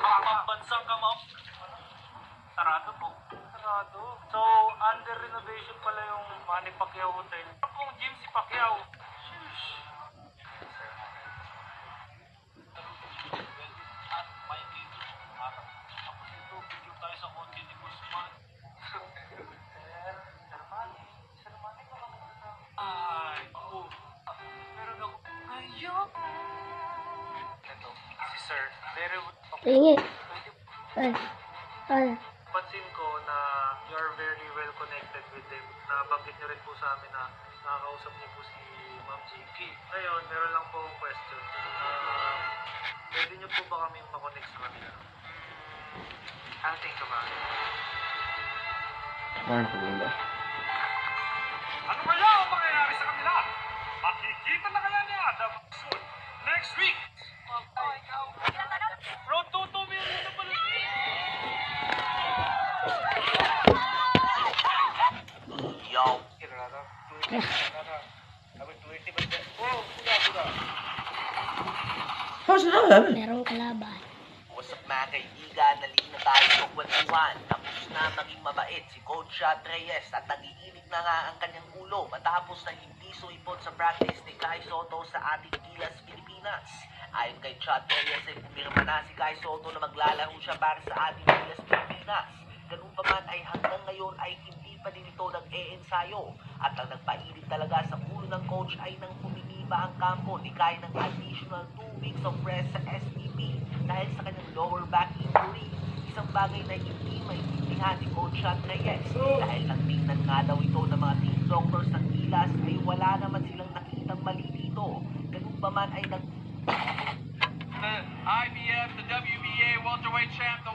Pambansang kamao. Sarado po. Sarado. So, under renovation pala yung Manny Pacquiao Hotel. Akong gym si Pacquiao. Sheesh. At may dito yung araw. Tapos ito, video tayo sa konti ni Guzman. Sir Manny ka ba magkita? Ay, oo. Meron ako. Ayok. Ito, si Sir. Very good. Ringi. Ay. Pansin ko na you are very well connected with them. Nabanggit niyo rin po sa amin na nakakausap niyo po si Ma'am Jinky. Ngayon, meron lang po akong question. Pwede niyo po ba kami makonect sa kanila? I'll think about it. Ano kaya ang mangyayari sa kanila? Makikita na kaya ni Adam soon next week. Road to 2 million na pala. Yo, Merong kalaban. what's up mga kaibigan? Nalina na tayo sa kwentuhan. Tapos na maging mabait si Coach Chad Reyes at nagiinig na nga ang kanyang ulo matapos na hindi suipot sa practice ni Kai Soto sa ating Gilas, Pilipinas. Ayon kay Chad Reyes ay pumirma na si Kai Soto na maglalaro siya para sa ating Gilas, Pilipinas. Ganun pa man ay hanggang ngayon ay hindi pa din ito nag-e-ensayo. At ang nagpainit talaga sa ulo ng coach ay nang humingi ba ang kampo ni Kai ng additional 2 weeks of rest sa STP dahil sa kanyang lower back injury. Isang bagay na hindi maintindihan ni Coach Chad Reyes dahil nang tingnan nga daw ito ng mga team doctors ng Gilas ay wala naman silang nakitang mali dito. Ganun pa man ay The IBF, the WBA welterweight champ, the